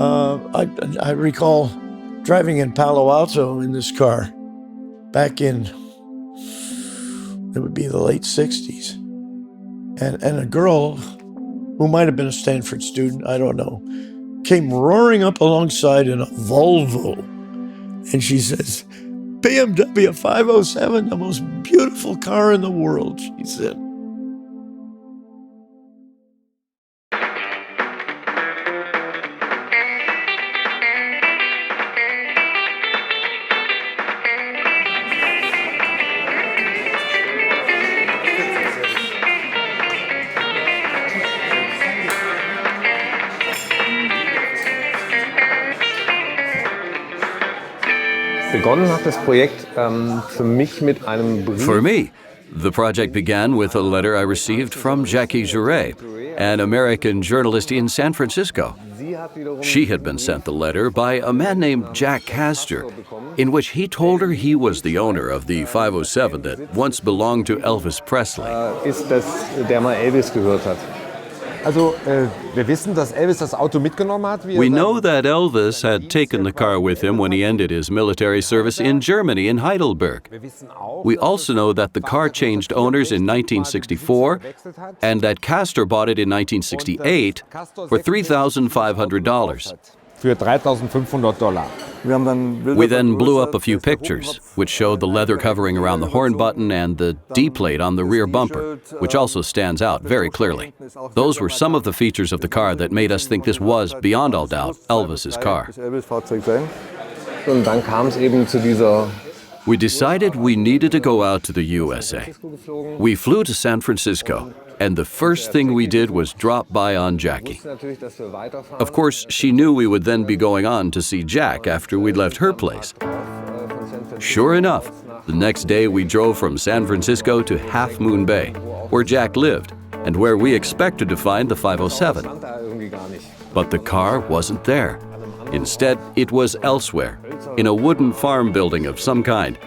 I recall driving in Palo Alto in this car back in, it would be the late 60s. And a girl who might have been a Stanford student, I don't know, came roaring up alongside in a Volvo. And she says, BMW 507, the most beautiful car in the world, she said. Begonnen hat das Projekt für mich mit einem Brief. For me, the project began with a letter I received from Jack Castor, an American journalist in San Francisco. She had been sent the letter by a man named Jack Castor, in which he told her he was the owner of the 507 that once belonged to Elvis Presley. Ist das, der mal Elvis gehört hat. Also, wir wissen, dass Elvis das Auto mitgenommen hat. We know that Elvis had taken the car with him when he ended his military service in Germany, in Heidelberg. We also know that the car changed owners in 1964 and that Castor bought it in 1968 for $3,500. Für $3.500. We then blew up a few pictures, which showed the leather covering around the horn button and the D-plate on the rear bumper, which also stands out very clearly. Those were some of the features of the car that made us think this was, beyond all doubt, Elvis's car. Und dann kam es eben zu dieser. We decided we needed to go out to the USA. We flew to San Francisco, and the first thing we did was drop by on Jackie. Of course, she knew we would then be going on to see Jack after we'd left her place. Sure enough, the next day we drove from San Francisco to Half Moon Bay, where Jack lived, and where we expected to find the 507. But the car wasn't there. Instead, it was elsewhere, in a wooden farm building of some kind,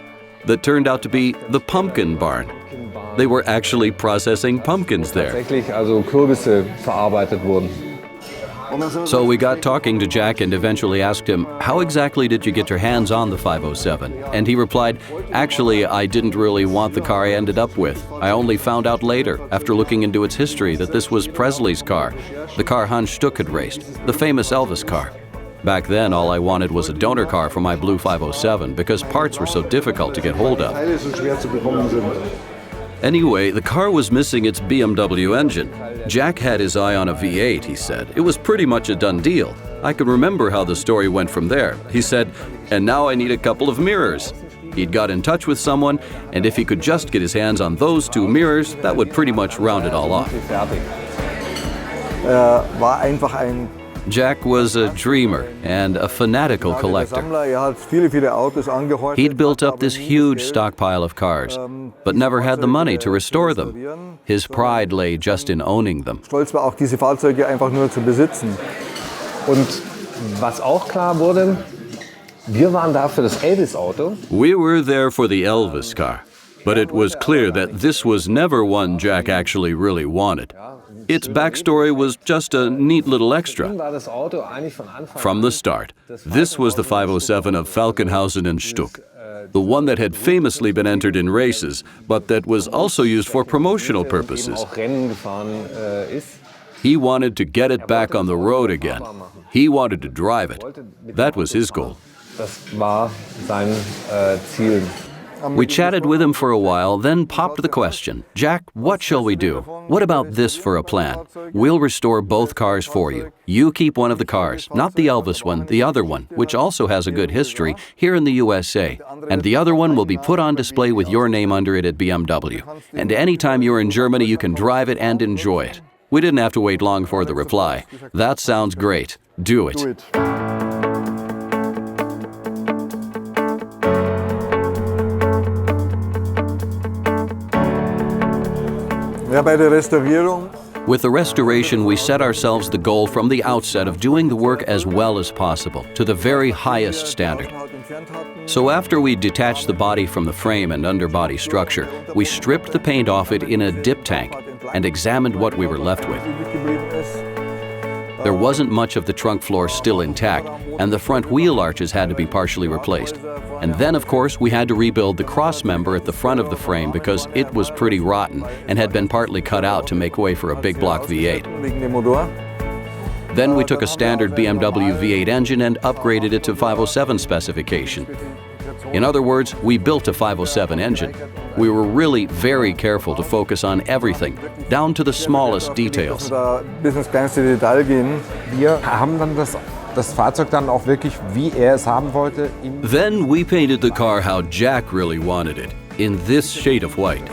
that turned out to be the pumpkin barn. They were actually processing pumpkins there. Tatsächlich also Kürbisse verarbeitet wurden. So we got talking to Jack and eventually asked him, how exactly did you get your hands on the 507? And he replied, actually, I didn't really want the car I ended up with. I only found out later, after looking into its history, that this was Presley's car, the car Hans Stuck had raced, the famous Elvis car. Back then, all I wanted was a donor car for my blue 507 because parts were so difficult to get hold of. Anyway, the car was missing its BMW engine. Jack had his eye on a V8, he said. It was pretty much a done deal. I can remember how the story went from there. He said, and now I need a couple of mirrors. He'd got in touch with someone, and if he could just get his hands on those two mirrors, that would pretty much round it all off. Jack was a dreamer and a fanatical collector. He'd built up this huge stockpile of cars, but never had the money to restore them. His pride lay just in owning them. Und was auch klar wurde, wir waren da für das Elvis-Auto. We were there for the Elvis car, but it was clear that this was never one Jack actually really wanted. Its backstory was just a neat little extra. From the start, this was the 507 of Falkenhausen and Stuck, the one that had famously been entered in races, but that was also used for promotional purposes. He wanted to get it back on the road again. He wanted to drive it. That was his goal. We chatted with him for a while, then popped the question, Jack, what shall we do? What about this for a plan? We'll restore both cars for you. You keep one of the cars, not the Elvis one, the other one, which also has a good history, here in the USA. And the other one will be put on display with your name under it at BMW. And anytime you're in Germany, you can drive it and enjoy it. We didn't have to wait long for the reply. That sounds great. Do it. With the restoration, we set ourselves the goal from the outset of doing the work as well as possible, to the very highest standard. So after we detached the body from the frame and underbody structure, we stripped the paint off it in a dip tank and examined what we were left with. There wasn't much of the trunk floor still intact, and the front wheel arches had to be partially replaced. And then, of course, we had to rebuild the cross member at the front of the frame because it was pretty rotten and had been partly cut out to make way for a big block V8. Then we took a standard BMW V8 engine and upgraded it to 507 specification. In other words, we built a 507 engine. We were really very careful to focus on everything, down to the smallest details. Bis ins kleinste Detail gehen. Wir haben dann das Fahrzeug dann auch wirklich, wie es haben wollte. Then we painted the car how Jack really wanted it, in this shade of white.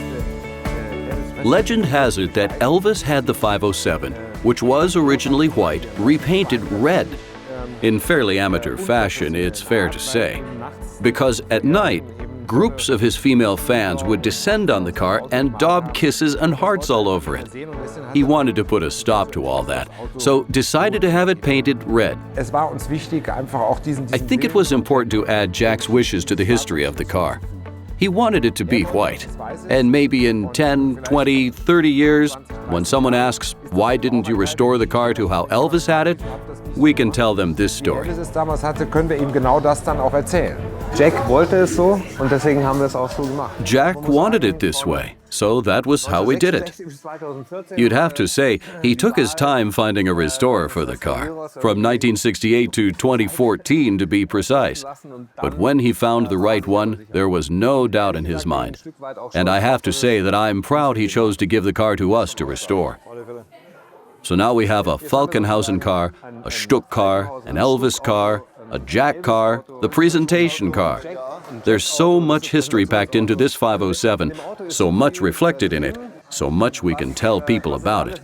Legend has it that Elvis had the 507, which was originally white, repainted red. In fairly amateur fashion, it's fair to say. Because at night, groups of his female fans would descend on the car and daub kisses and hearts all over it. He wanted to put a stop to all that, so decided to have it painted red. Es war uns wichtig, einfach auch I think it was important to add Jack's wishes to the history of the car. He wanted it to be white. And maybe in 10, 20, 30 years, when someone asks, why didn't you restore the car to how Elvis had it? We can tell them this story. Elvis es damals hatte, können wir ihm genau das dann auch erzählen. Jack wollte es so und deswegen haben wir es auch so gemacht. Jack wanted it this way, so that was how we did it. You'd have to say he took his time finding a restorer for the car, from 1968 to 2014 to be precise. But when he found the right one, there was no doubt in his mind. And I have to say that I'm proud he chose to give the car to us to restore. So now we have a Falkenhausen car, a Stuck car, an Elvis car, a Jack car, the presentation car. There's so much history packed into this 507, so much reflected in it, so much we can tell people about it.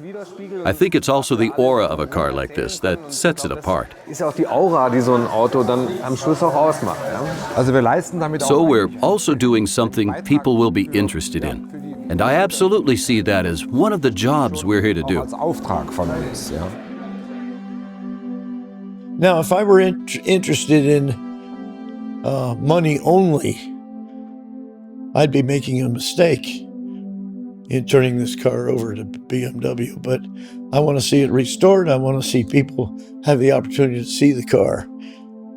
I think it's also the aura of a car like this that sets it apart. Ist ja auch die Aura, die so ein Auto dann am Schluss auch ausmacht. Ja? Also wir leisten damit So auch we're also doing something people will be interested in. And I absolutely see that as one of the jobs we're here to do. als Auftrag von uns. Ja. Now, if I were interested in money only, I'd be making a mistake in turning this car over to BMW. But I want to see it restored. I want to see people have the opportunity to see the car,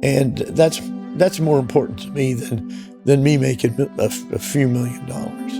and that's more important to me than me making a few $1 million.